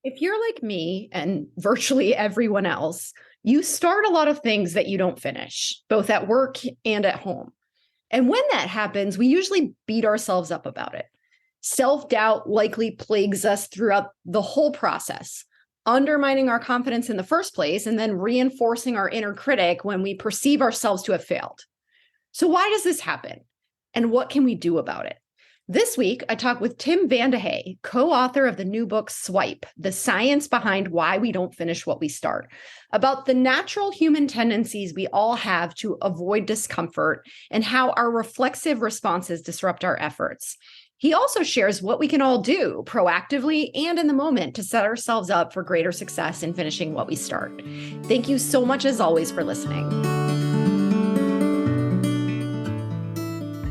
If you're like me and virtually everyone else, you start a lot of things that you don't finish, both at work and at home. And when that happens, we usually beat ourselves up about it. Self-doubt likely plagues us throughout the whole process, undermining our confidence in the first place and then reinforcing our inner critic when we perceive ourselves to have failed. So why does this happen? And what can we do about it? This week, I talked with Tim Vandehey, co-author of the new book, Swipe, The Science Behind Why We Don't Finish What We Start, about the natural human tendencies we all have to avoid discomfort and how our reflexive responses disrupt our efforts. He also shares what we can all do proactively and in the moment to set ourselves up for greater success in finishing what we start. Thank you so much, as always, for listening.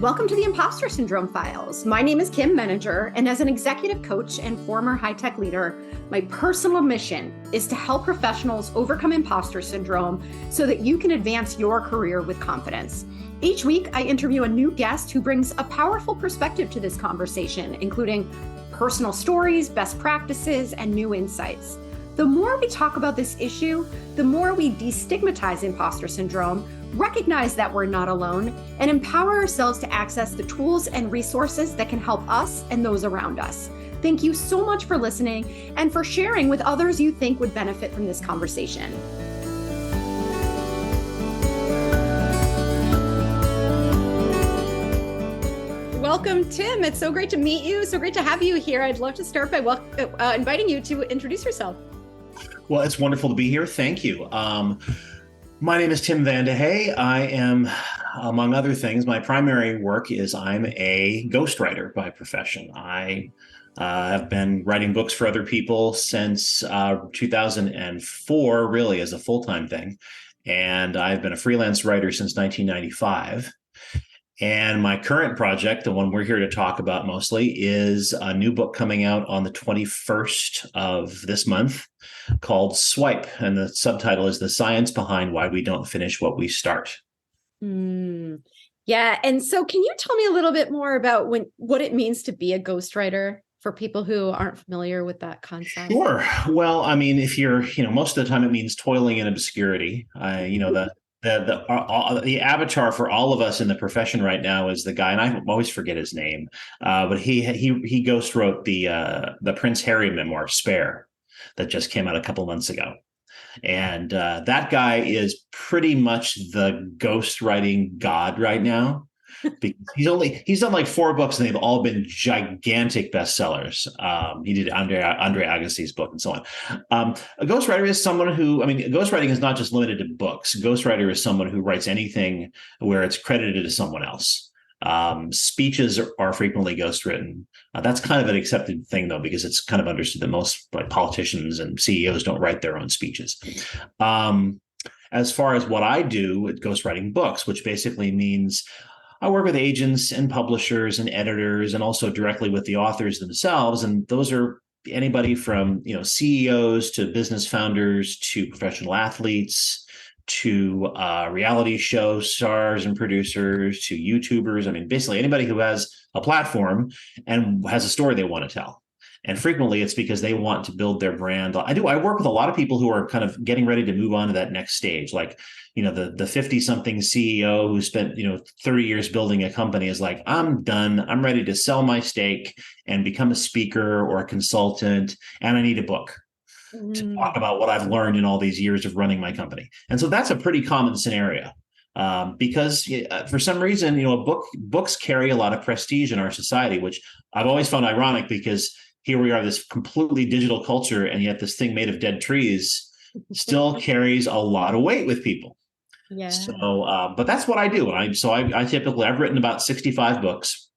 Welcome to the Impostor Syndrome Files. My name is Kim Meninger, and as an executive coach and former high-tech leader, my personal mission is to help professionals overcome imposter syndrome so that you can advance your career with confidence. Each week, I interview a new guest who brings a powerful perspective to this conversation, including personal stories, best practices, and new insights. The more we talk about this issue, the more we destigmatize imposter syndrome, recognize that we're not alone, and empower ourselves to access the tools and resources that can help us and those around us. Thank you so much for listening and for sharing with others you think would benefit from this conversation. Welcome, Tim. It's so great to meet you. So great to have you here. I'd love to start by inviting you to introduce yourself. Well, it's wonderful to be here. Thank you. My name is Tim Vandehey. I am, among other things, my primary work is I'm a ghostwriter by profession. I have been writing books for other people since 2004, really, as a full-time thing. And I've been a freelance writer since 1995. And my current project, the one we're here to talk about mostly, is a new book coming out on the 21st of this month called Swipe. And the subtitle is The Science Behind Why We Don't Finish What We Start. Yeah. And so can you tell me a little bit more about what it means to be a ghostwriter for people who aren't familiar with that concept? Sure. Well, I mean, if you're, most of the time it means toiling in obscurity. The avatar for all of us in the profession right now is the guy, and I always forget his name, but he ghost wrote the Prince Harry memoir, Spare, that just came out a couple months ago. And that guy is pretty much the ghostwriting god right now. Because he's done like 4 books and they've all been gigantic bestsellers. He did Andre Agassi's book and so on. A ghostwriter is someone who, ghostwriting is not just limited to books. Ghostwriter is someone who writes anything where it's credited to someone else. Speeches are frequently ghostwritten. That's kind of an accepted thing, though, because it's kind of understood that most politicians and CEOs don't write their own speeches. As far as what I do with ghostwriting books, which basically means I work with agents and publishers and editors and also directly with the authors themselves. And those are anybody from, CEOs to business founders to professional athletes to reality show stars and producers to YouTubers. Basically anybody who has a platform and has a story they want to tell. And frequently it's because they want to build their brand. I work with a lot of people who are kind of getting ready to move on to that next stage. Like, the 50-something CEO who spent, 30 years building a company is like, I'm done. I'm ready to sell my stake and become a speaker or a consultant. And I need a book to talk about what I've learned in all these years of running my company. And so that's a pretty common scenario. Because for some reason, books carry a lot of prestige in our society, which I've always found ironic because here we are, this completely digital culture, and yet this thing made of dead trees still carries a lot of weight with people. Yeah. So, but that's what I do. I typically, I've written about 65 books,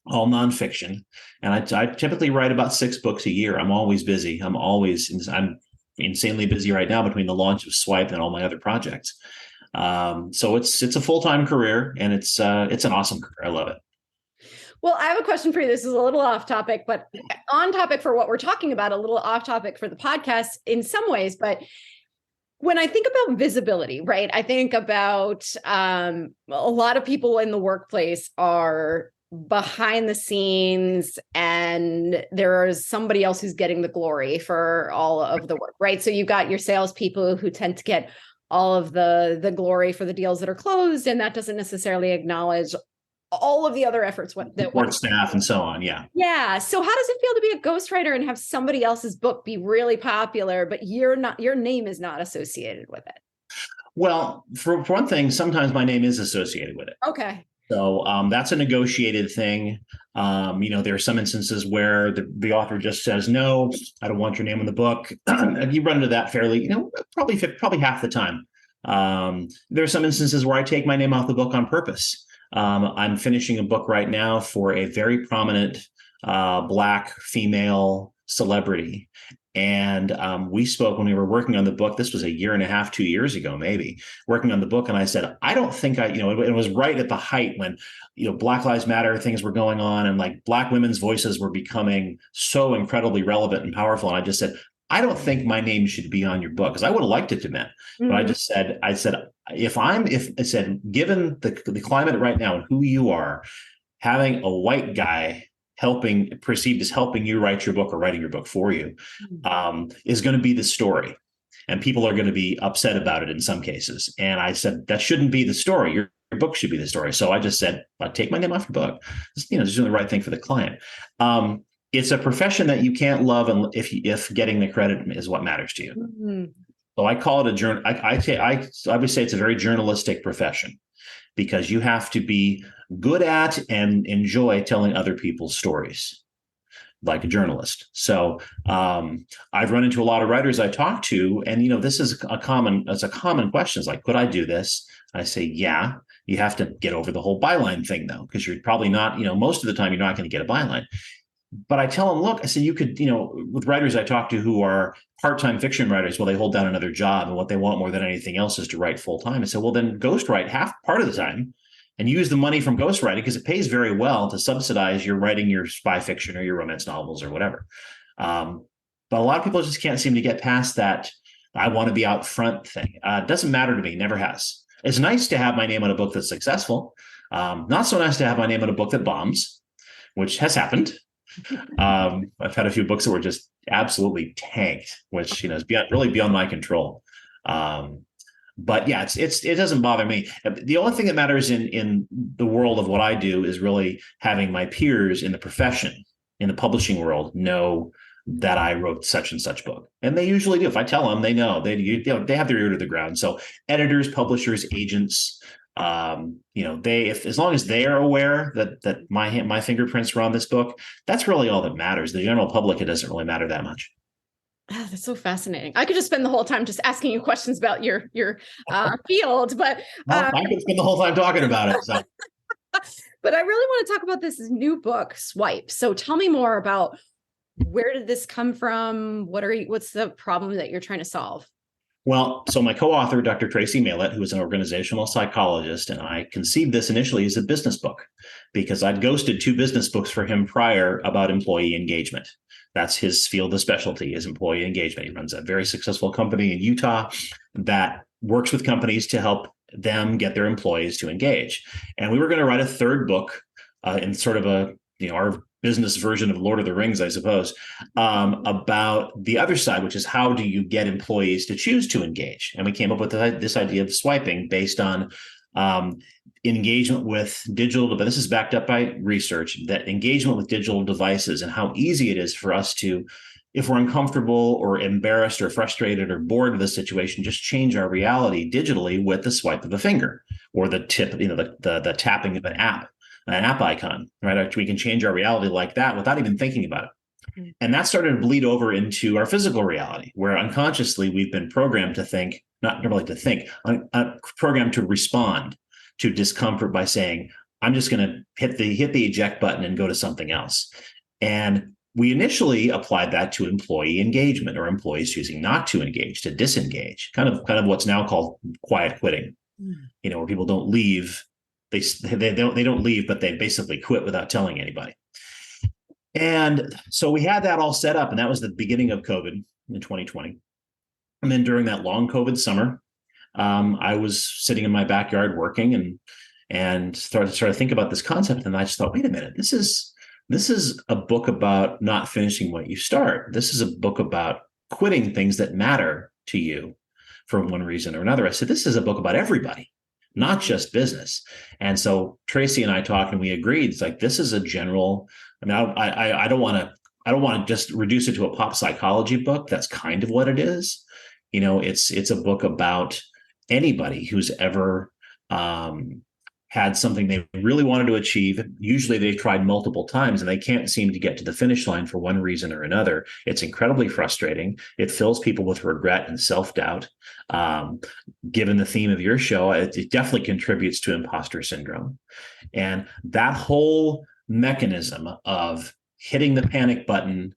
all nonfiction, and I typically write about 6 books a year. I'm always busy. I'm insanely busy right now between the launch of Swipe and all my other projects. So it's a full-time career, and it's an awesome career. I love it. Well, I have a question for you. This is a little off topic, but on topic for what we're talking about, a little off topic for the podcast in some ways. But when I think about visibility, right, I think about a lot of people in the workplace are behind the scenes and there is somebody else who's getting the glory for all of the work, right? So you've got your salespeople who tend to get all of the glory for the deals that are closed, and that doesn't necessarily acknowledge all of the other efforts support staff and so on. Yeah. Yeah. So how does it feel to be a ghostwriter and have somebody else's book be really popular, but your name is not associated with it? Well, for one thing, sometimes my name is associated with it. Okay. So that's a negotiated thing. There are some instances where the author just says, no, I don't want your name in the book. You run into that fairly, probably half the time. There are some instances where I take my name off the book on purpose. I'm finishing a book right now for a very prominent Black female celebrity. And we spoke when we were working on the book. This was a year and a half, 2 years ago, maybe, working on the book. And I said, I don't think it was right at the height when, Black Lives Matter things were going on and like Black women's voices were becoming so incredibly relevant and powerful. And I just said, I don't think my name should be on your book, because I would have liked it to be. But I just said, given the climate right now and who you are, having a white guy perceived as helping you write your book or writing your book for you, is going to be the story. And people are going to be upset about it in some cases. And I said, that shouldn't be the story. Your book should be the story. So I just said, I'll take my name off your book. Just doing the right thing for the client. It's a profession that you can't love if getting the credit is what matters to you. Mm-hmm. So I call it I would say it's a very journalistic profession, because you have to be good at and enjoy telling other people's stories like a journalist. So I've run into a lot of writers I talk to, and this is a common question. It's like, could I do this? I say, yeah. You have to get over the whole byline thing though, because you're probably not, most of the time you're not going to get a byline. But I tell them, look, I said, you could, with writers I talk to who are part-time fiction writers, well, they hold down another job and what they want more than anything else is to write full-time. I said, well, then ghostwrite part of the time and use the money from ghostwriting, because it pays very well to subsidize your writing your spy fiction or your romance novels or whatever. But a lot of people just can't seem to get past that I want to be out front thing. It doesn't matter to me, never has. It's nice to have my name on a book that's successful. Not so nice to have my name on a book that bombs, which has happened. I've had a few books that were just absolutely tanked, which is really beyond my control. But yeah, it doesn't bother me. The only thing that matters in the world of what I do is really having my peers in the profession, in the publishing world, know that I wrote such and such book, and they usually do. If I tell them, they know. They have their ear to the ground. So editors, publishers, agents. As long as they are aware that my fingerprints are on this book, that's really all that matters. The general public, it doesn't really matter that much. Oh, that's so fascinating. I could just spend the whole time just asking you questions about your field, but I could spend the whole time talking about it. So. But I really want to talk about this new book, Swipe. So tell me more about, where did this come from? What's the problem that you're trying to solve? Well, so my co-author, Dr. Tracy Malett, who is an organizational psychologist, and I conceived this initially as a business book, because I'd ghosted 2 business books for him prior about employee engagement. That's his field of specialty, is employee engagement. He runs a very successful company in Utah that works with companies to help them get their employees to engage. And we were going to write a third book in sort of our business version of Lord of the Rings, I suppose, about the other side, which is how do you get employees to choose to engage? And we came up with this idea of swiping based on engagement with digital, but this is backed up by research, that engagement with digital devices and how easy it is for us to, if we're uncomfortable or embarrassed or frustrated or bored with a situation, just change our reality digitally with the swipe of a finger or the tip, the tapping of an app icon, right? We can change our reality like that without even thinking about it. Mm-hmm. And that started to bleed over into our physical reality, where unconsciously we've been programmed to think, not really to think, programmed to respond to discomfort by saying, I'm just going to hit the eject button and go to something else. And we initially applied that to employee engagement, or employees choosing not to engage, to disengage, kind of what's now called quiet quitting, where people don't leave. They don't leave, but they basically quit without telling anybody. And so we had that all set up, and that was the beginning of COVID in 2020. And then during that long COVID summer, I was sitting in my backyard working, and and started to think about this concept. And I just thought, wait a minute, this is a book about not finishing what you start. This is a book about quitting things that matter to you for one reason or another. I said, this is a book about everybody, not just business. And so Tracy and I talked, and we agreed. It's like, this is a general. I mean, I don't want to just reduce it to a pop psychology book. That's kind of what it is. It's a book about anybody who's ever had something they really wanted to achieve. Usually they've tried multiple times and they can't seem to get to the finish line for one reason or another. It's incredibly frustrating. It fills people with regret and self-doubt. Given the theme of your show, it definitely contributes to imposter syndrome. And that whole mechanism of hitting the panic button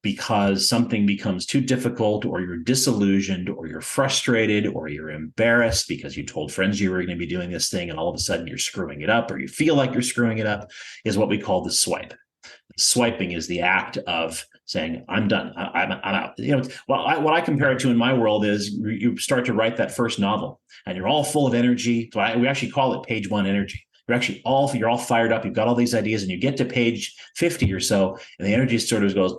because something becomes too difficult, or you're disillusioned, or you're frustrated, or you're embarrassed because you told friends you were going to be doing this thing and all of a sudden you're screwing it up, or you feel like you're screwing it up, is what we call the swipe. Swiping is the act of saying, I'm done. I'm out. What I compare it to in my world is you start to write that first novel and you're all full of energy. So we actually call it page one energy. You're all fired up. You've got all these ideas, and you get to page 50 or so, and the energy sort of goes,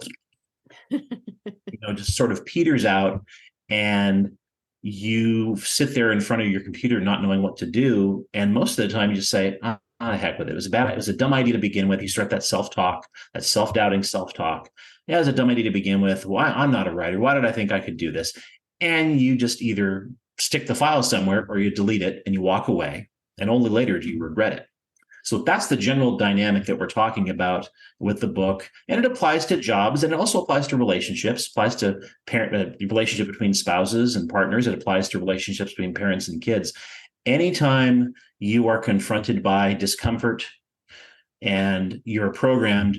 just sort of peters out, and you sit there in front of your computer not knowing what to do. And most of the time you just say, the heck with it. It was a dumb idea to begin with. You start that self-talk, that self-doubting self-talk. Yeah, it was a dumb idea to begin with. Why? I'm not a writer. Why did I think I could do this? And you just either stick the file somewhere or you delete it and you walk away, and only later do you regret it. So that's the general dynamic that we're talking about with the book. And it applies to jobs, and it also applies to relationships, applies to the relationship between spouses and partners. It applies to relationships between parents and kids. Anytime you are confronted by discomfort, and we are programmed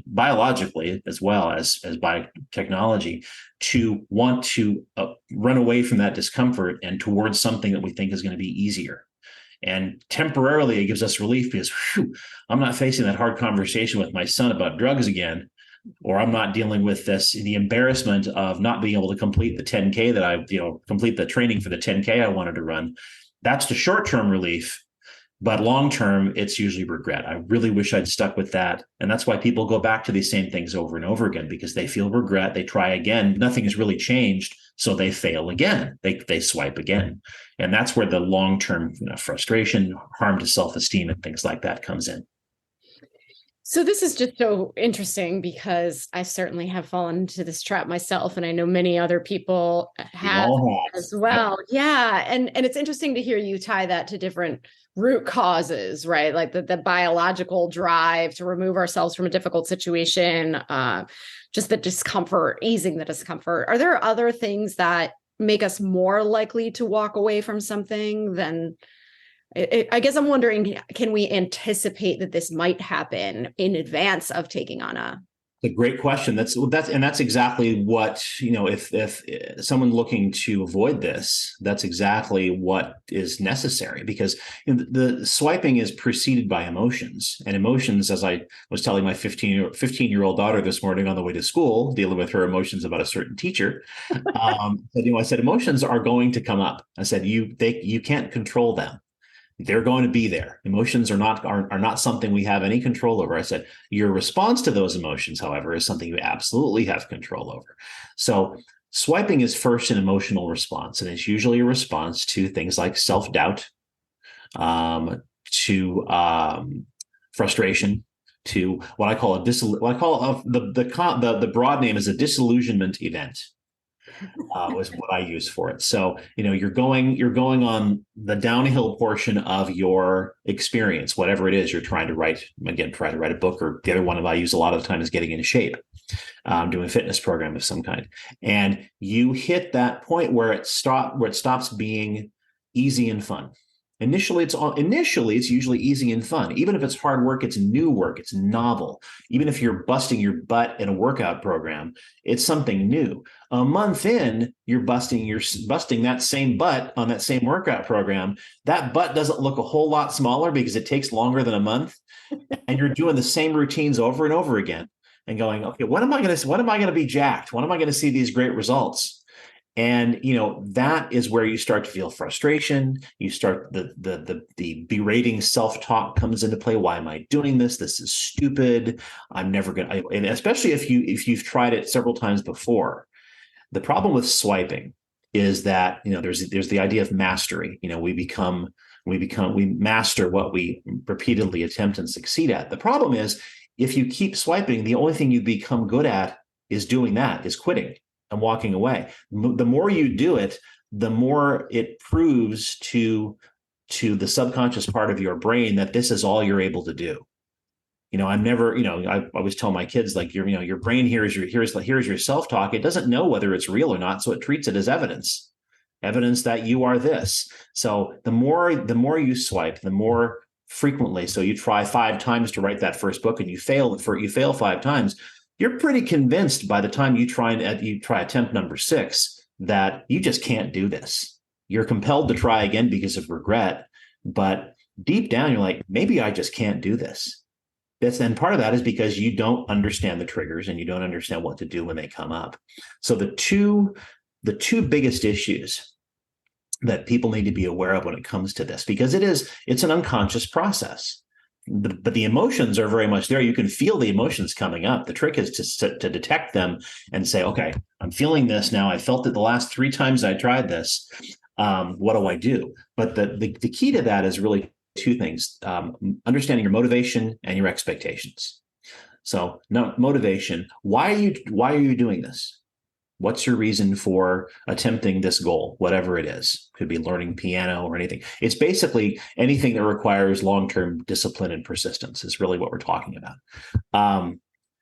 biologically as well as by technology to want to run away from that discomfort and towards something that we think is going to be easier. And temporarily it gives us relief because I'm not facing that hard conversation with my son about drugs again, or I'm not dealing with the embarrassment of not being able to complete the 10K complete the training for the 10K I wanted to run. That's the short-term relief. But long-term, it's usually regret. I really wish I'd stuck with that. And that's why people go back to these same things over and over again, because they feel regret. They try again. Nothing has really changed. So they fail again. They swipe again. And that's where the long-term frustration, harm to self-esteem and things like that comes in. So this is just so interesting because I certainly have fallen into this trap myself, and I know many other people have as well. Yep. Yeah. And it's interesting to hear you tie that to different root causes, right? Like the biological drive to remove ourselves from a difficult situation, just the discomfort, easing the discomfort. Are there other things that make us more likely to walk away from something than... I guess I'm wondering, can we anticipate that this might happen in advance of taking on a great question. That's exactly what, if someone looking to avoid this, that's exactly what is necessary, because the swiping is preceded by emotions, and emotions, as I was telling my 15-year-old daughter this morning on the way to school, dealing with her emotions about a certain teacher. I said, emotions are going to come up. I said, you can't control them. They're going to be there. Emotions are not something we have any control over. I said, your response to those emotions, however, is something you absolutely have control over. So swiping is first an emotional response, and it's usually a response to things like self-doubt, to frustration, to what I call the broad name is a disillusionment event. Was what I use for it. So, you're going on the downhill portion of your experience, whatever it is you're trying to write. Again, try to write a book, or the other one that I use a lot of the time is getting into shape, doing a fitness program of some kind. And you hit that point where it stops being easy and fun. Initially, it's usually easy and fun. Even if it's hard work, it's new work, it's novel. Even if you're busting your butt in a workout program, it's something new. A month in, you're busting that same butt on that same workout program. That butt doesn't look a whole lot smaller because it takes longer than a month, and you're doing the same routines over and over again, and going, okay, when am I going to be jacked? When am I going to see these great results? And, that is where you start to feel frustration. You start the berating self-talk comes into play. Why am I doing this? This is stupid. I'm never going to, and especially if you've tried it several times before. The problem with swiping is that, there's the idea of mastery. We master what we repeatedly attempt and succeed at. The problem is, if you keep swiping, the only thing you become good at is doing that, is quitting and walking away. The more you do it, the more it proves to the subconscious part of your brain that this is all you're able to do. I'm never, I always tell my kids, like, your brain here's your self-talk. It doesn't know whether it's real or not, so it treats it as evidence that you are this. So the more you swipe, the more frequently. So you try 5 times to write that first book and you fail 5 times. You're pretty convinced by the time you try attempt number 6 that you just can't do this. You're compelled to try again because of regret, but deep down you're like, maybe I just can't do this. And part of that is because you don't understand the triggers and you don't understand what to do when they come up. So the two biggest issues that people need to be aware of when it comes to this, because it's an unconscious process, but the emotions are very much there. You can feel the emotions coming up. The trick is to detect them and say, okay, I'm feeling this now. I felt it the last 3 times I tried this. What do I do? But the key to that is really 2 things: understanding your motivation and your expectations. So, now, motivation. Why are you doing this? What's your reason for attempting this goal, whatever it is? Could be learning piano or anything. It's basically anything that requires long-term discipline and persistence is really what we're talking about.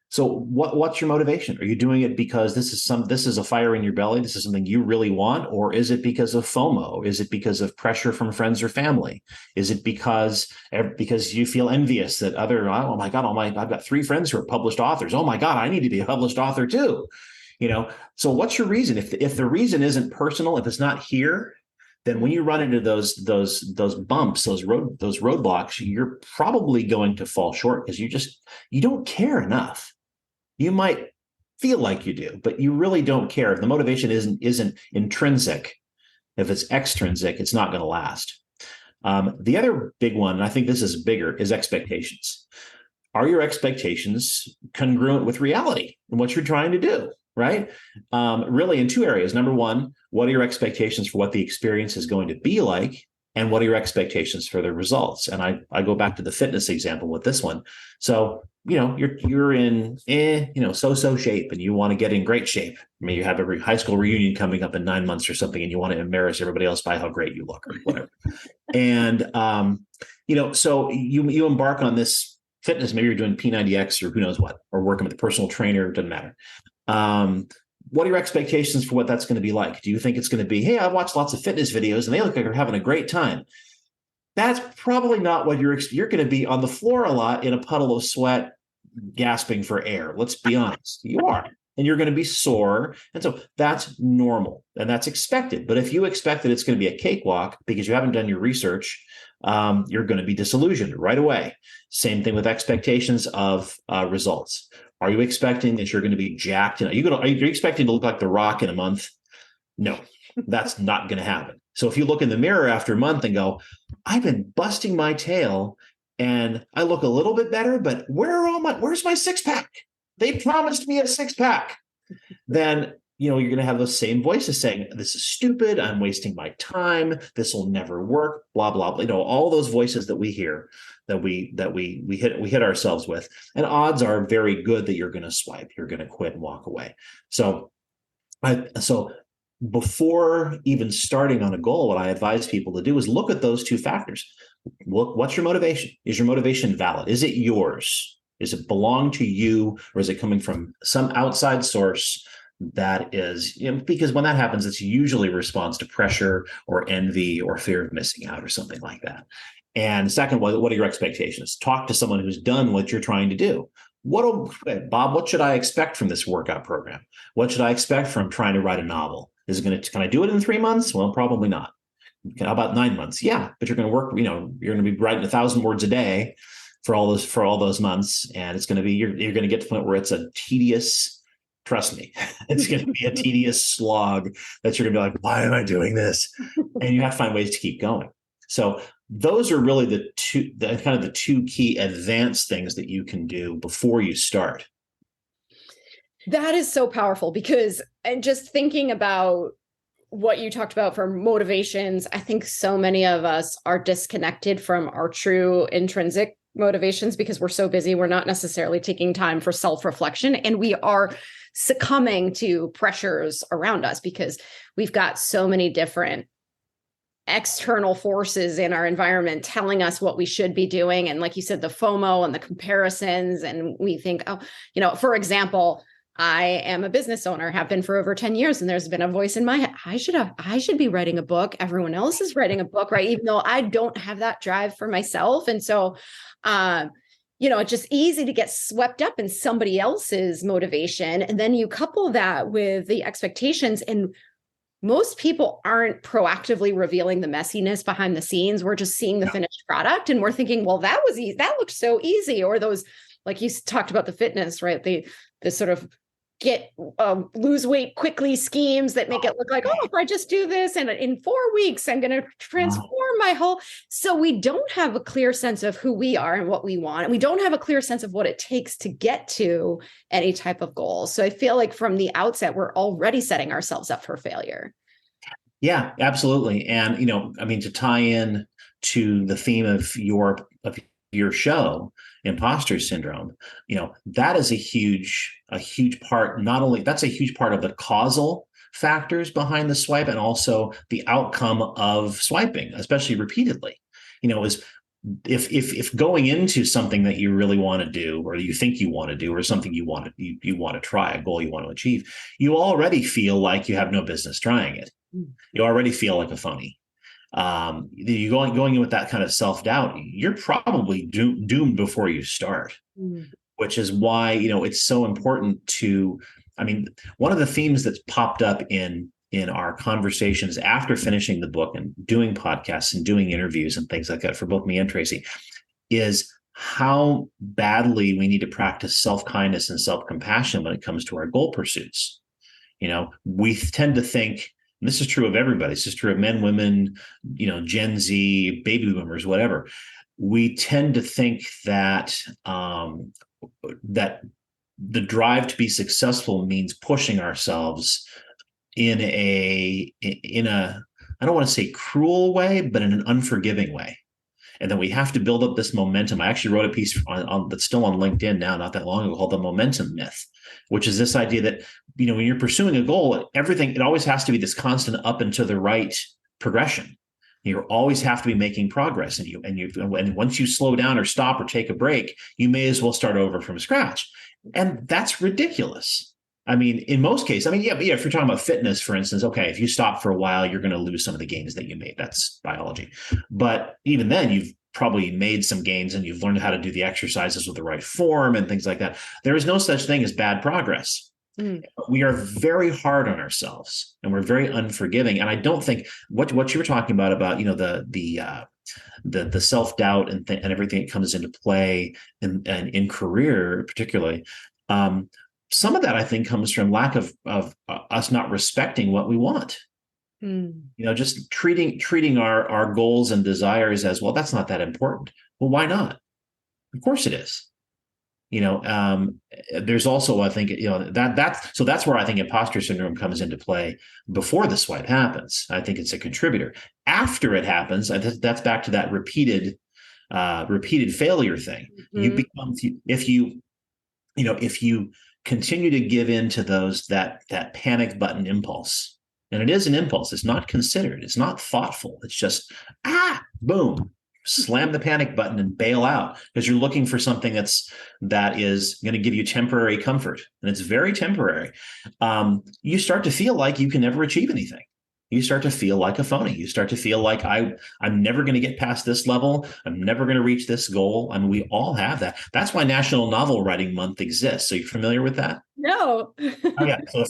So what's your motivation? Are you doing it because this is a fire in your belly? This is something you really want? Or is it because of FOMO? Is it because of pressure from friends or family? Is it because you feel envious that oh my God, I've got 3 friends who are published authors. Oh my God, I need to be a published author too. So what's your reason? If the reason isn't personal, if it's not here, then when you run into those bumps, those roadblocks, you're probably going to fall short because you don't care enough. You might feel like you do, but you really don't care. If the motivation isn't intrinsic, if it's extrinsic, it's not going to last. The other big one, and I think this is bigger, is expectations. Are your expectations congruent with reality and what you're trying to do? Right? Really in 2 areas. Number 1, what are your expectations for what the experience is going to be like? And what are your expectations for the results? And I go back to the fitness example with this one. So, you're in, so-so shape and you want to get in great shape. I mean, you have a high school reunion coming up in 9 months or something, and you want to embarrass everybody else by how great you look or whatever. And, so you embark on this fitness. Maybe you're doing P90X or who knows what, or working with a personal trainer, doesn't matter. What are your expectations for what that's going to be like? Do you think it's going to be, hey, I've watched lots of fitness videos and they look like they're having a great time? That's probably not what you're going to be on the floor a lot in a puddle of sweat, gasping for air. Let's be honest. You are. And you're going to be sore. And so that's normal and that's expected. But if you expect that it's going to be a cakewalk because you haven't done your research, you're going to be disillusioned right away. Same thing with expectations of results. Are you expecting that you're going to be jacked? Are you expecting to look like The Rock in a month? No, that's not going to happen. So if you look in the mirror after a month and go, I've been busting my tail and I look a little bit better, but where's my 6-pack? They promised me a 6-pack. Then, you're going to have those same voices saying, this is stupid. I'm wasting my time. This will never work, blah, blah, blah. All those voices that we hear that we hit ourselves with. And odds are very good that you're going to swipe, you're going to quit and walk away. So before even starting on a goal, what I advise people to do is look at those 2 factors. What's your motivation? Is your motivation valid? Is it yours? Does it belong to you, or is it coming from some outside source that is, because when that happens, it's usually a response to pressure or envy or fear of missing out or something like that. And second, what are your expectations? Talk to someone who's done what you're trying to do. Bob, what should I expect from this workout program? What should I expect from trying to write a novel? Can I do it in 3 months? Well, probably not. How about 9 months? Yeah, but you're going to work, you're going to be writing 1,000 words a day for all those months. And it's going to be, you're going to get to the point where it's a tedious, Trust me, it's going to be a tedious slog that you're going to be like, why am I doing this? And you have to find ways to keep going. So those are really the two key advanced things that you can do before you start. That is so powerful because, and just thinking about what you talked about for motivations, I think so many of us are disconnected from our true intrinsic motivations because we're so busy. We're not necessarily taking time for self-reflection, and we are succumbing to pressures around us because we've got so many different external forces in our environment telling us what we should be doing. And like you said, the FOMO and the comparisons, and we think, oh, for example, I am a business owner, have been for over 10 years. And there's been a voice in my head. I should be writing a book. Everyone else is writing a book, right? Even though I don't have that drive for myself. And so, it's just easy to get swept up in somebody else's motivation. And then you couple that with the expectations, and most people aren't proactively revealing the messiness behind the scenes. We're just seeing the finished product and we're thinking, well, that was easy. That looked so easy. Or those, like you talked about the fitness, right? The sort of lose weight quickly schemes that make it look like, oh, if I just do this and in 4 weeks, I'm going to transform my whole. So we don't have a clear sense of who we are and what we want. And we don't have a clear sense of what it takes to get to any type of goal. So I feel like from the outset, we're already setting ourselves up for failure. Yeah, absolutely. And, to tie in to the theme of your show, Impostor Syndrome, that is a huge part. Not only that's a huge part of the causal factors behind the swipe and also the outcome of swiping, especially repeatedly, is if going into something that you really want to do, or you think you want to do, or something you want to try, a goal you want to achieve, you already feel like you have no business trying it. You already feel like a phony. You going in with that kind of self-doubt, you're probably doomed before you start, which is why, it's so important to, one of the themes that's popped up in our conversations after finishing the book and doing podcasts and doing interviews and things like that for both me and Tracy is how badly we need to practice self-kindness and self-compassion when it comes to our goal pursuits. We tend to think, and this is true of everybody. This is true of men, women, Gen Z, baby boomers, whatever. We tend to think that that the drive to be successful means pushing ourselves in a I don't want to say cruel way, but in an unforgiving way. And then we have to build up this momentum. I actually wrote a piece on that's still on LinkedIn now, not that long ago, called The Momentum Myth, which is this idea that, when you're pursuing a goal, it always has to be this constant up and to the right progression. You always have to be making progress. And once you slow down or stop or take a break, you may as well start over from scratch. And that's ridiculous. In most cases, if you're talking about fitness, for instance, okay, if you stop for a while, you're going to lose some of the gains that you made. That's biology. But even then, you've probably made some gains and you've learned how to do the exercises with the right form and things like that. There is no such thing as bad progress. We are very hard on ourselves and we're very unforgiving. And I don't think what you were talking about, the self-doubt and everything that comes into play in career, particularly, some of that I think comes from lack of us not respecting what we want. Just treating our goals and desires as, well, that's not that important. Well, why not? Of course it is. There's also, I think, that's where I think imposter syndrome comes into play before the swipe happens. I think it's a contributor. After it happens, that's back to that repeated failure thing. You become, if you continue to give in to that panic button impulse, and it is an impulse, it's not considered, it's not thoughtful, it's just, boom, slam the panic button and bail out because you're looking for something that is going to give you temporary comfort, and it's very temporary. You start to feel like you can never achieve anything. You start to feel like a phony. You start to feel like I'm never going to get past this level. I'm never going to reach this goal. We all have that. That's why National Novel Writing Month exists. So you're familiar with that? No. Oh, yeah. So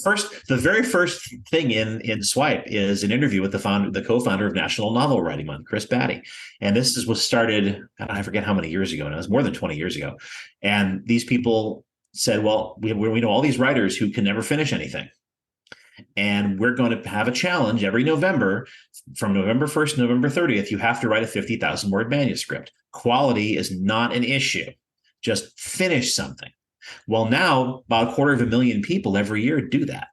the very first thing in Swipe is an interview with the co-founder of National Novel Writing Month, Chris Batty. And was started, I forget how many years ago now. It was more than 20 years ago. And these people said, well, we know all these writers who can never finish anything. And we're going to have a challenge every November. From November 1st to November 30th, you have to write a 50,000 word manuscript. Quality is not an issue. Just finish something. Well, now about 250,000 people every year do that.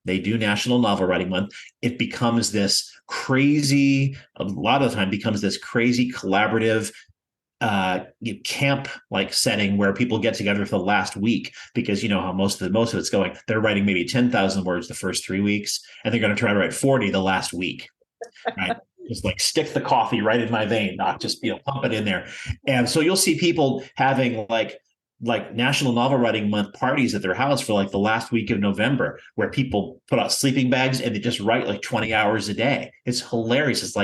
They do National Novel Writing Month. It becomes this crazy, a lot of the time becomes this crazy collaborative camp like setting where people get together for the last week, because you know how most of it's going. They're writing maybe 10,000 words the first 3 weeks, and they're going to try to write 40 the last week. Right? Just like stick the coffee right in my vein, not just pump it in there. And so you'll see people having like National Novel Writing Month parties at their house for like the last week of November, where people put out sleeping bags and they just write like 20 hours a day. It's hilarious. It's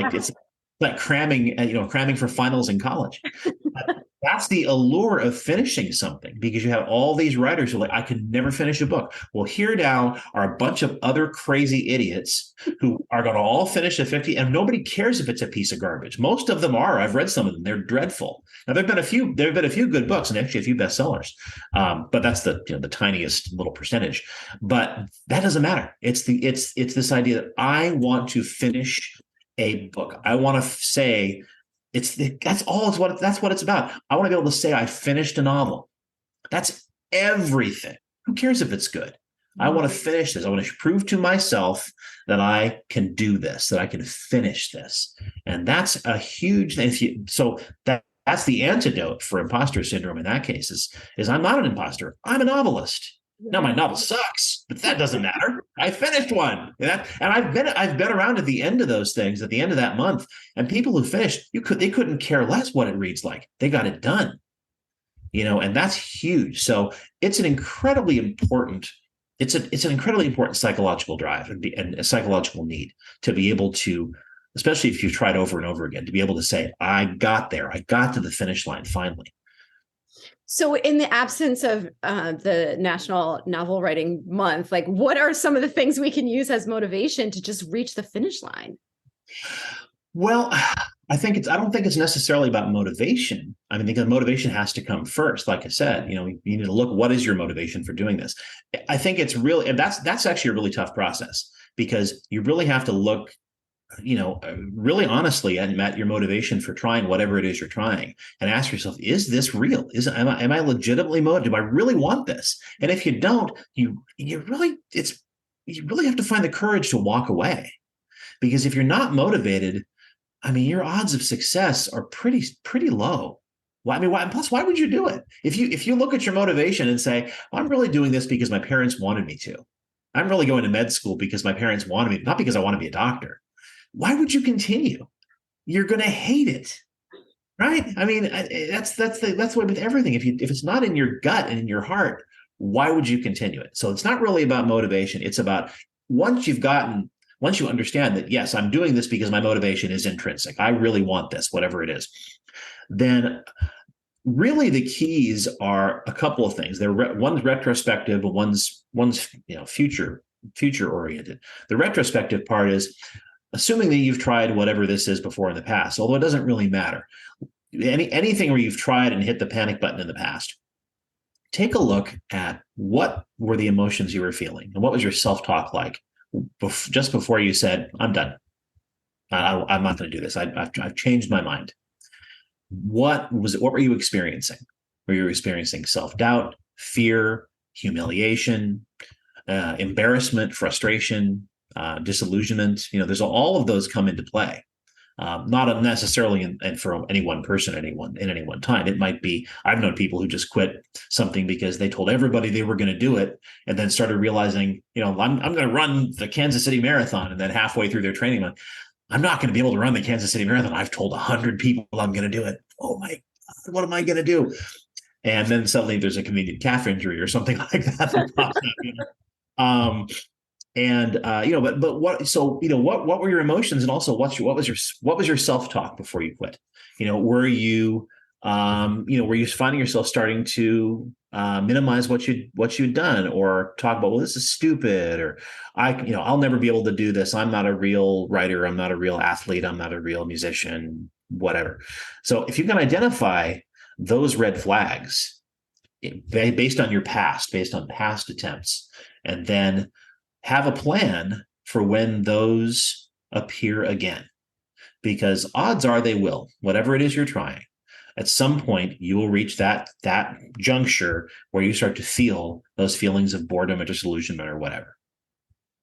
like cramming for finals in college. That's the allure of finishing something, because you have all these writers who are like, I can never finish a book. Well, here now are a bunch of other crazy idiots who are going to all finish a 50, and nobody cares if it's a piece of garbage. Most of them are. I've read some of them. They're dreadful. Now, there have been a few good books, and actually a few bestsellers. But that's the tiniest little percentage. But that doesn't matter. It's this idea that I want to finish a book. I want to say that's what it's about. I want to be able to say I finished a novel. That's everything. Who cares if it's good? I want to finish this. I want to prove to myself that I can do this, that I can finish this. And that's a huge thing. That's the antidote for imposter syndrome in that case is I'm not an imposter. I'm a novelist. Now my novel sucks, but that doesn't matter. I finished one, and I've been around at the end of those things, at the end of that month, and people who finished, they couldn't care less what it reads like. They got it done, and that's huge. So it's an incredibly important psychological drive and a psychological need to be able to, especially if you've tried over and over again, to be able to say, I got there. I got to the finish line finally. So in the absence of the National Novel Writing Month, like what are some of the things we can use as motivation to just reach the finish line? Well, I don't think it's necessarily about motivation. I mean, because motivation has to come first. Like I said, you need to look, what is your motivation for doing this? I think it's really, and that's actually a really tough process, because you really have to look, really honestly at your motivation for trying whatever it is you're trying, and ask yourself, is this real? Am I legitimately motivated? Do I really want this? And if you don't, you really have to find the courage to walk away, because if you're not motivated, I mean, your odds of success are pretty low. Well, I mean, plus, why would you do it? If you look at your motivation and say, well, I'm really doing this because my parents wanted me to. I'm really going to med school because my parents wanted me, not because I want to be a doctor. Why would you continue? You're going to hate it, right? I mean, that's the way with everything. If it's not in your gut and in your heart, why would you continue it? So it's not really about motivation. It's about once you understand that, yes, I'm doing this because my motivation is intrinsic. I really want this, whatever it is. Then really the keys are a couple of things. One's retrospective, but one's future oriented. The retrospective part is assuming that you've tried whatever this is before in the past, although it doesn't really matter. Anything where you've tried and hit the panic button in the past, take a look at what were the emotions you were feeling and what was your self-talk like just before you said, I'm done. I'm not going to do this. I've changed my mind. What were you experiencing? Were you experiencing self-doubt, fear, humiliation, embarrassment, frustration, disillusionment? There's all of those come into play. Not necessarily and for any one person at any one time. It might be, I've known people who just quit something because they told everybody they were going to do it, and then started realizing, I'm going to run the Kansas City Marathon, and then halfway through their training, I'm not going to be able to run the Kansas City Marathon. I've told 100 people I'm going to do it. Oh my God, what am I going to do? And then suddenly there's a convenient calf injury or something like that pops up. But what were your emotions, and also what was your self-talk before you quit? Were you finding yourself starting to minimize what you'd done, or talk about, well, this is stupid, or I'll never be able to do this. I'm not a real writer. I'm not a real athlete. I'm not a real musician, whatever. So if you can identify those red flags, based on your past, based on past attempts, and then have a plan for when those appear again. Because odds are they will, whatever it is you're trying. At some point, you will reach that juncture where you start to feel those feelings of boredom or disillusionment or whatever.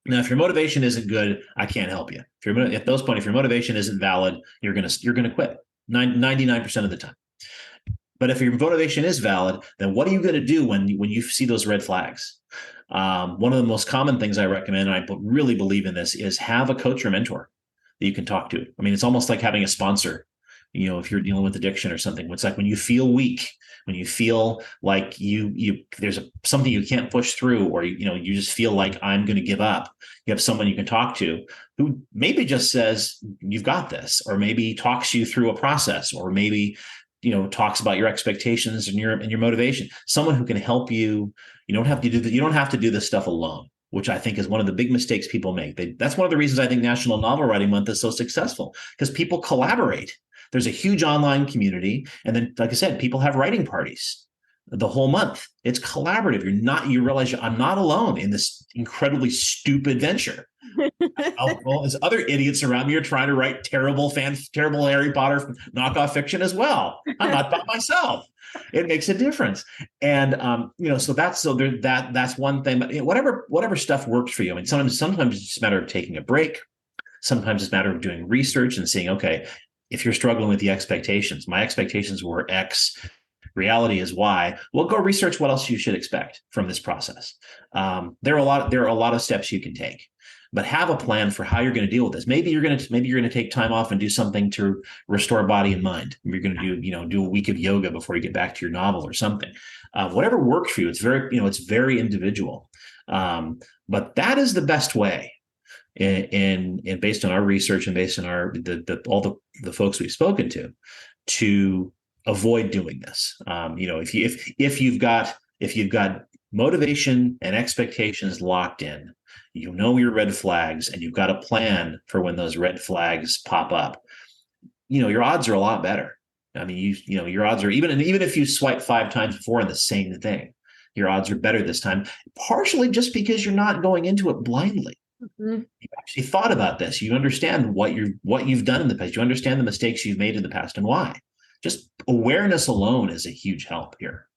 Now, if your motivation isn't good, I can't help you. At those points, if your motivation isn't valid, you're gonna quit 99% of the time. But if your motivation is valid, then what are you going to do when you see those red flags? One of the most common things I recommend, and I really believe in this, is have a coach or mentor that you can talk to. I mean, it's almost like having a sponsor. If you're dealing with addiction or something, it's like when you feel weak, when you feel like there's something you can't push through, or you just feel like I'm going to give up. You have someone you can talk to who maybe just says you've got this, or maybe talks you through a process, or maybe talks about your expectations and your motivation. Someone who can help you. You don't have to do this stuff alone, which I think is one of the big mistakes people make. That's one of the reasons I think National Novel Writing Month is so successful, because people collaborate. There's a huge online community. And then, like I said, people have writing parties the whole month. It's collaborative. You realize I'm not alone in this incredibly stupid venture. Well, there's other idiots around me are trying to write terrible Harry Potter knockoff fiction as well. I'm not by myself. It makes a difference. And so that's one thing. But whatever stuff works for you. I mean, sometimes it's just a matter of taking a break. Sometimes it's a matter of doing research and seeing, okay, if you're struggling with the expectations, my expectations were X, reality is Y. Well, go research what else you should expect from this process. There are a lot of steps you can take, but have a plan for how you're going to deal with this. Maybe you're going to take time off and do something to restore body and mind. You're going to do a week of yoga before you get back to your novel or something. Whatever works for you. It's very individual. But that is the best way. And based on our research and based on all the folks we've spoken to avoid doing this. If you've got motivation and expectations locked in, your red flags, and you've got a plan for when those red flags pop up, your odds are a lot better. I mean, your odds are even if you swipe 5 times before in the same thing, your odds are better this time, partially just because you're not going into it blindly. Mm-hmm. You actually thought about this. You understand what you've done in the past. You understand the mistakes you've made in the past and why. Just awareness alone is a huge help here.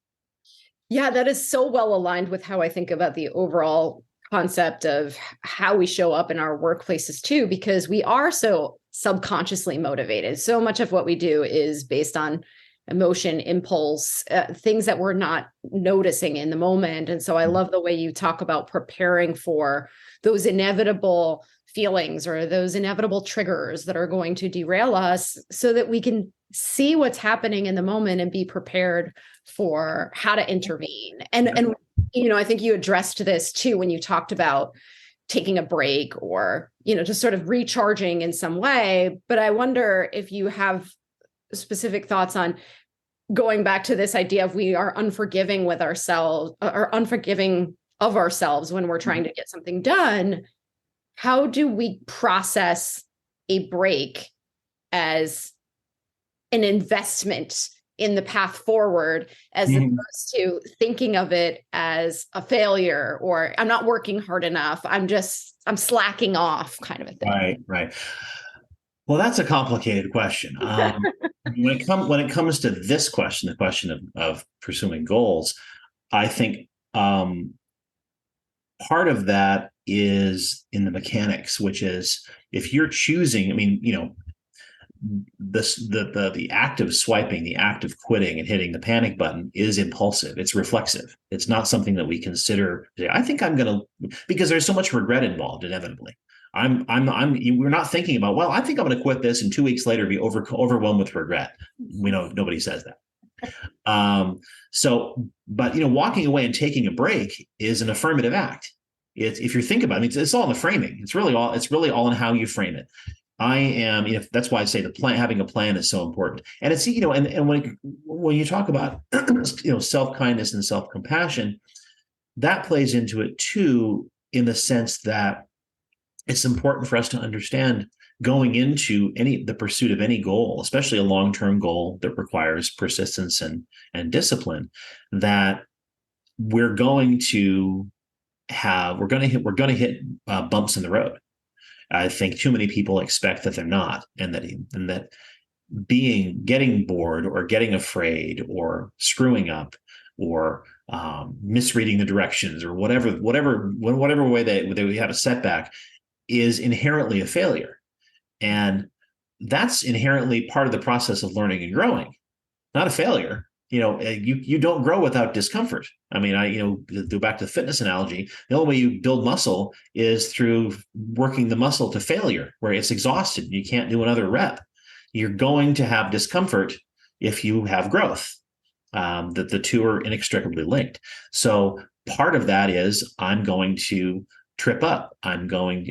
Yeah, that is so well aligned with how I think about the overall concept of how we show up in our workplaces too, because we are so subconsciously motivated. So much of what we do is based on emotion, impulse, things that we're not noticing in the moment. And so I love the way you talk about preparing for those inevitable feelings or those inevitable triggers that are going to derail us, so that we can see what's happening in the moment and be prepared for how to intervene. And I think you addressed this too when you talked about taking a break or, just sort of recharging in some way. But I wonder if you have specific thoughts on going back to this idea of we are unforgiving with ourselves, or unforgiving of ourselves when we're trying to get something done. How do we process a break as an investment in the path forward, as opposed to thinking of it as a failure, or I'm not working hard enough, I'm slacking off kind of a thing? Right. Well, that's a complicated question. When it comes to this question, the question of pursuing goals, I think part of that is in the mechanics, which is if you're choosing, the act of swiping, the act of quitting and hitting the panic button is impulsive. It's reflexive. It's not something that we consider. I think I'm going to, because there's so much regret involved inevitably. We're not thinking about, well, I think I'm going to quit this and 2 weeks later be overwhelmed with regret. We know nobody says that. But walking away and taking a break is an affirmative act. If you think about it, it's all in the framing. It's really all in how you frame it. That's why I say having a plan is so important. And it's, and when you talk about, self-kindness and self-compassion, that plays into it too, in the sense that it's important for us to understand going into the pursuit of any goal, especially a long-term goal that requires persistence and discipline, that we're going to hit bumps in the road. I think too many people expect that they're not, and that getting bored or getting afraid or screwing up or misreading the directions or whatever way that we have a setback is inherently a failure. And that's inherently part of the process of learning and growing, not a failure. You don't grow without discomfort. I mean, go back to the fitness analogy. The only way you build muscle is through working the muscle to failure, where it's exhausted. You can't do another rep. You're going to have discomfort if you have growth. That the two are inextricably linked. So part of that is I'm going to trip up. I'm going,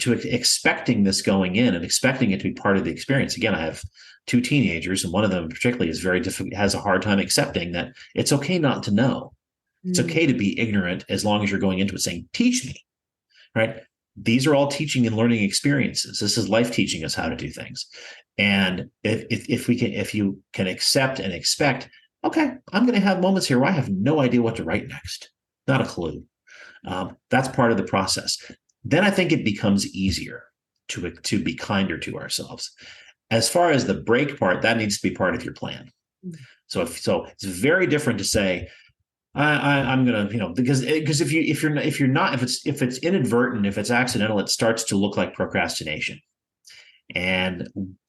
expecting this going in and expecting it to be part of the experience. Again, I have 2 teenagers, and one of them particularly is very difficult, has a hard time accepting that it's okay not to know. It's okay to be ignorant as long as you're going into it saying, teach me, right? These are all teaching and learning experiences. This is life teaching us how to do things. And if you can accept and expect, okay, I'm going to have moments here where I have no idea what to write next. Not a clue. That's part of the process. Then I think it becomes easier to be kinder to ourselves. As far as the break part, that needs to be part of your plan. So it's very different to say, I'm gonna, because if it's inadvertent, if it's accidental, it starts to look like procrastination. And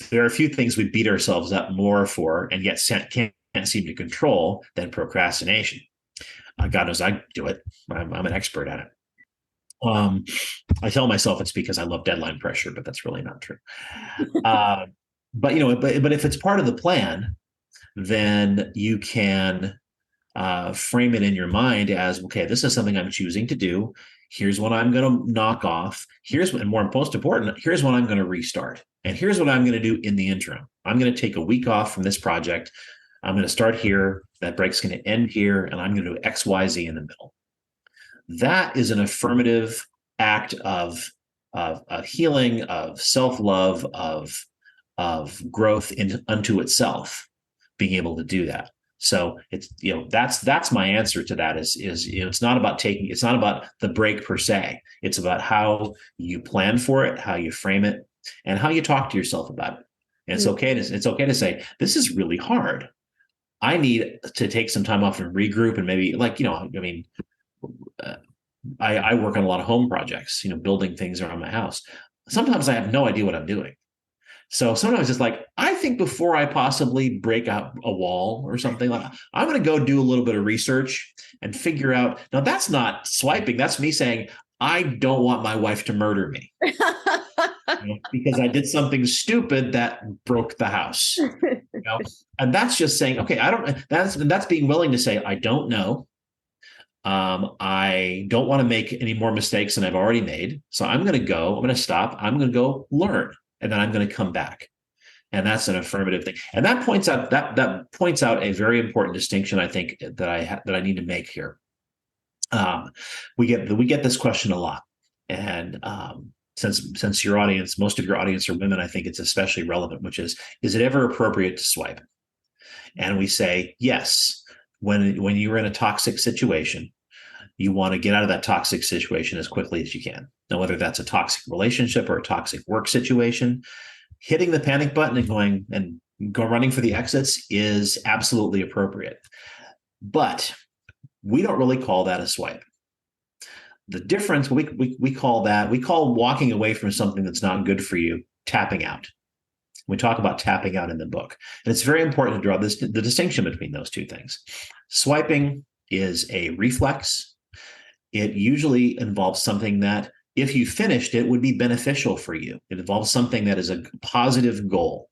there are a few things we beat ourselves up more for, and yet can't seem to control, than procrastination. God knows I do it. I'm an expert at it. I tell myself it's because I love deadline pressure, but that's really not true. But if it's part of the plan, then you can frame it in your mind as, okay, this is something I'm choosing to do. Here's what I'm going to knock off. Most important, here's what I'm going to restart. And here's what I'm going to do in the interim. I'm going to take a week off from this project. I'm going to start here. That break's going to end here. And I'm going to do X, Y, Z in the middle. That is an affirmative act of healing, of self-love, of growth unto itself, being able to do that. So it's, that's my answer to that is it's not about the break per se. It's about how you plan for it, how you frame it, and how you talk to yourself about it. And it's okay to say, this is really hard. I need to take some time off and regroup, and maybe I work on a lot of home projects, building things around my house. Sometimes I have no idea what I'm doing. So sometimes it's like, I think before I possibly break out a wall or something, like I'm going to go do a little bit of research and figure out. Now, that's not swiping. That's me saying, I don't want my wife to murder me because I did something stupid that broke the house. And that's just saying, okay, that's being willing to say, I don't know. I don't want to make any more mistakes than I've already made. So I'm going to stop. I'm going to go learn. And then I'm going to come back. And that's an affirmative thing. And that points out a very important distinction, I think, that I need to make here. We get this question a lot. And since your audience, most of your audience are women, I think it's especially relevant, which is it ever appropriate to swipe? And we say, yes, when you're in a toxic situation, you want to get out of that toxic situation as quickly as you can. Now, whether that's a toxic relationship or a toxic work situation, hitting the panic button and running for the exits is absolutely appropriate. But we don't really call that a swipe. The difference, we call walking away from something that's not good for you tapping out. We talk about tapping out in the book. And it's very important to draw the distinction between those two things. Swiping is a reflex. It usually involves something that, if you finished it, would be beneficial for you. It involves something that is a positive goal.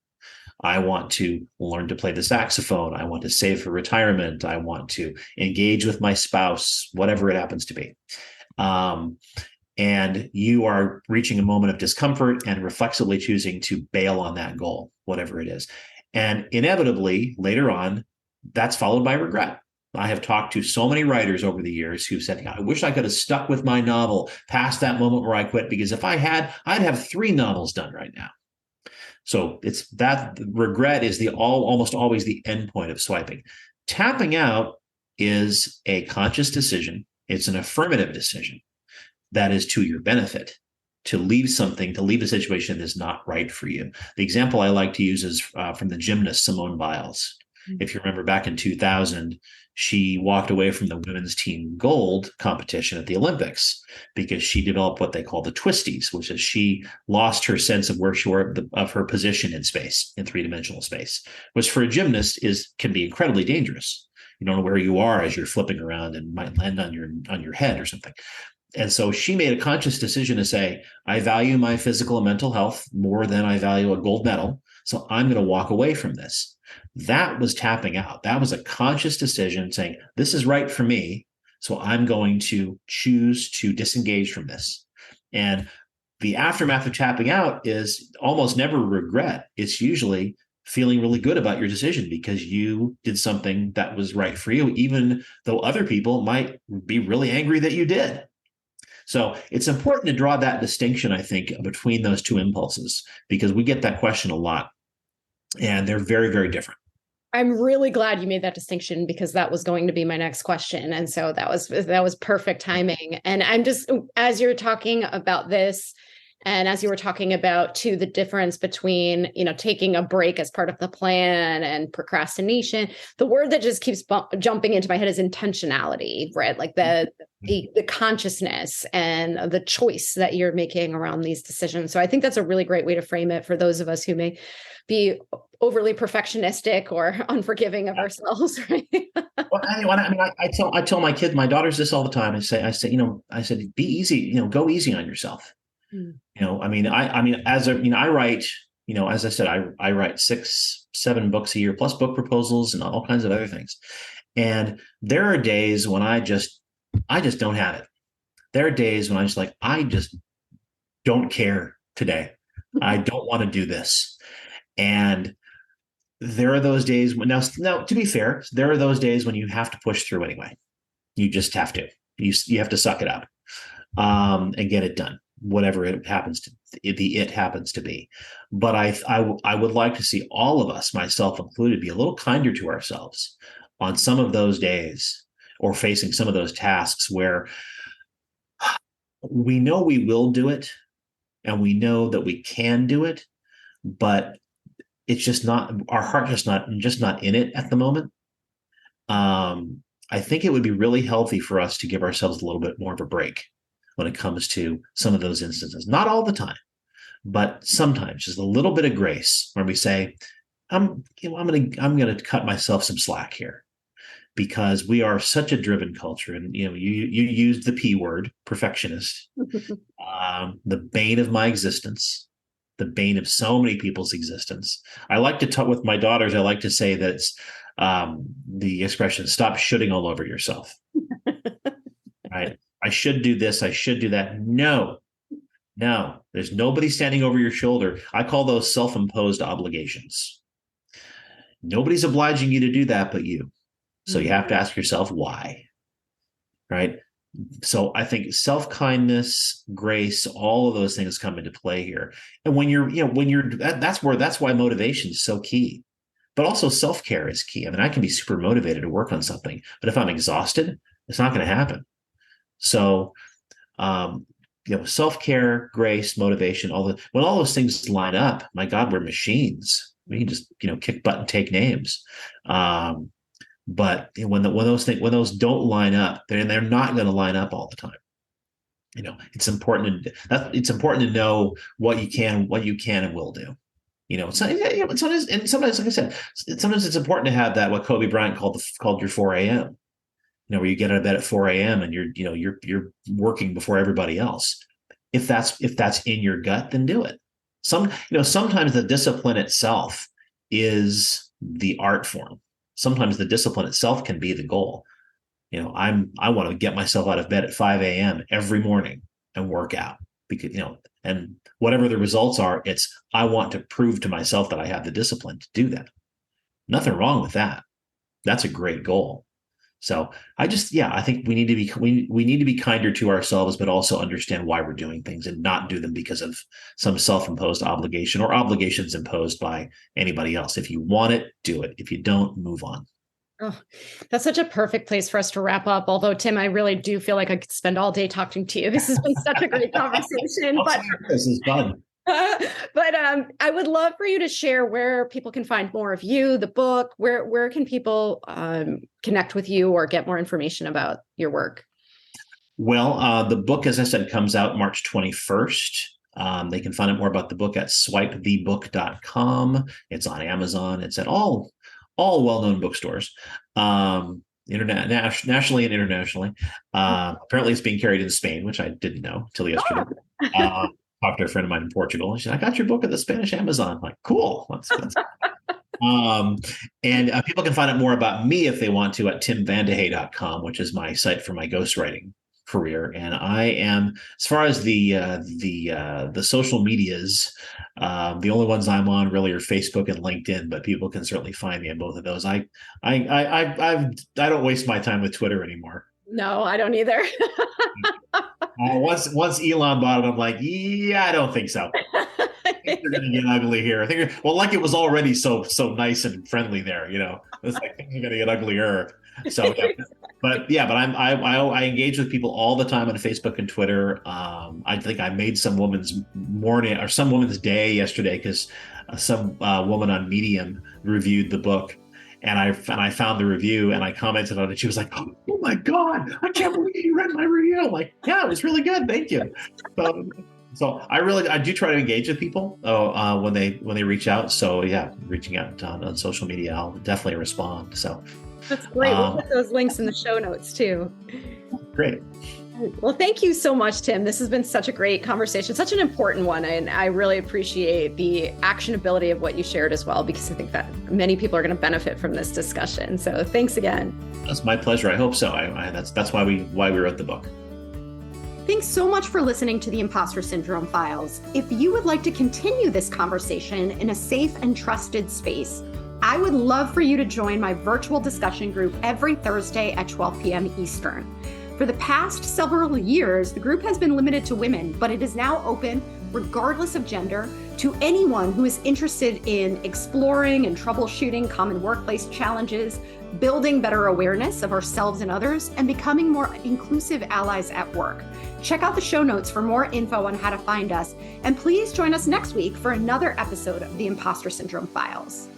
I want to learn to play the saxophone. I want to save for retirement. I want to engage with my spouse, whatever it happens to be. And you are reaching a moment of discomfort and reflexively choosing to bail on that goal, whatever it is. And inevitably, later on, that's followed by regret. I have talked to so many writers over the years who said, I wish I could have stuck with my novel past that moment where I quit, because if I had, I'd have 3 novels done right now. So it's that regret is almost always the end point of swiping. Tapping out is a conscious decision. It's an affirmative decision that is to your benefit, to leave a situation that is not right for you. The example I like to use is from the gymnast Simone Biles. If you remember, back in 2000, she walked away from the women's team gold competition at the Olympics because she developed what they call the twisties, which is she lost her sense of where she was, of her position in space, in 3-dimensional space, which for a gymnast can be incredibly dangerous. You don't know where you are as you're flipping around and might land on your head or something. And so she made a conscious decision to say, I value my physical and mental health more than I value a gold medal. So I'm going to walk away from this. That was tapping out. That was a conscious decision saying, this is right for me. So I'm going to choose to disengage from this. And the aftermath of tapping out is almost never regret. It's usually feeling really good about your decision because you did something that was right for you, even though other people might be really angry that you did. So it's important to draw that distinction, I think, between those two impulses, because we get that question a lot and they're very, very different. I'm really glad you made that distinction because that was going to be my next question. And so that was perfect timing. And I'm just, as you're talking about this, and as you were talking about too, the difference between, taking a break as part of the plan and procrastination, the word that just keeps jumping into my head is intentionality, right? Like the consciousness and the choice that you're making around these decisions. So I think that's a really great way to frame it for those of us who may be overly perfectionistic or unforgiving of ourselves, right? Well, I tell my kids, my daughters, this all the time. I said, be easy, go easy on yourself. I write, as I said, I write 6-7 books a year, plus book proposals and all kinds of other things. And there are days when I just don't have it. There are days when I'm just like, I just don't care today. I don't want to do this. And there are those days when, now, to be fair, there are those days when you have to push through anyway. You just have to. You have to suck it up and get it done, whatever it happens to be. But I would like to see all of us, myself included, be a little kinder to ourselves on some of those days or facing some of those tasks where we know we will do it and we know that we can do it, but it's just not, our heart just not in it at the moment. I think it would be really healthy for us to give ourselves a little bit more of a break when it comes to some of those instances. Not all the time, but sometimes just a little bit of grace where we say, I'm going to cut myself some slack here because we are such a driven culture. And, you used the P word, perfectionist, the bane of my existence, the bane of so many people's existence. I like to talk with my daughters. I like to say that it's the expression, stop shooting all over yourself. Right. I should do this. I should do that. No, there's nobody standing over your shoulder. I call those self-imposed obligations. Nobody's obliging you to do that but you. So you have to ask yourself why. Right. So I think self-kindness, grace, all of those things come into play here. And that's why motivation is so key. But also self-care is key. I mean, I can be super motivated to work on something, but if I'm exhausted, it's not going to happen. So, self-care, grace, motivation, when all those things line up, my God, we're machines. We can just, kick butt and take names. But when those don't line up, they're not going to line up all the time. It's important to know what you can and will do. Sometimes, like I said, sometimes it's important to have that, what Kobe Bryant called your 4 a.m. Where you get out of bed at 4 a.m. and you're working before everybody else. If that's in your gut, then do it. Sometimes the discipline itself is the art form. Sometimes the discipline itself can be the goal. I want to get myself out of bed at 5 a.m. every morning and work out because, and whatever the results are, I want to prove to myself that I have the discipline to do that. Nothing wrong with that. That's a great goal. So I think we need to be we need to be kinder to ourselves, but also understand why we're doing things and not do them because of some self-imposed obligation or obligations imposed by anybody else. If you want it, do it. If you don't, move on. Oh, that's such a perfect place for us to wrap up. Although, Tim, I really do feel like I could spend all day talking to you. This has been such a great conversation. This is fun. But I would love for you to share where people can find more of you, the book. Where can people connect with you or get more information about your work? Well, the book, as I said, comes out March 21st. They can find out more about the book at swipethebook.com. It's on Amazon. It's at all well-known bookstores, nationally and internationally. Apparently, it's being carried in Spain, which I didn't know till yesterday. Talked to a friend of mine in Portugal. And she said, "I got your book at the Spanish Amazon." I'm like, cool. And people can find out more about me if they want to at timvandehey.com, which is my site for my ghostwriting career. And I am, as far as the social medias, the only ones I'm on really are Facebook and LinkedIn, but people can certainly find me on both of those. I don't waste my time with Twitter anymore. No, I don't either. Once Elon bought it, I'm like, yeah, I don't think so. I think they're going to get ugly here. I think, like it was already so nice and friendly there, It's like things are going to get uglier. So, but I engage with people all the time on Facebook and Twitter. I think I made some woman's morning or some woman's day yesterday because some woman on Medium reviewed the book. And I found the review and I commented on it. She was like, "Oh my God, I can't believe you read my review." I'm like, yeah, it was really good. Thank you. So I do try to engage with people when they reach out. So yeah, reaching out on social media, I'll definitely respond. So that's great. We'll put those links in the show notes too. Great. Well, thank you so much, Tim. This has been such a great conversation, such an important one. And I really appreciate the actionability of what you shared as well, because I think that many people are going to benefit from this discussion. So thanks again. That's my pleasure. I hope so. That's why we wrote the book. Thanks so much for listening to the Impostor Syndrome Files. If you would like to continue this conversation in a safe and trusted space, I would love for you to join my virtual discussion group every Thursday at 12 p.m. Eastern. For the past several years, the group has been limited to women, but it is now open, regardless of gender, to anyone who is interested in exploring and troubleshooting common workplace challenges, building better awareness of ourselves and others, and becoming more inclusive allies at work. Check out the show notes for more info on how to find us, and please join us next week for another episode of the Impostor Syndrome Files.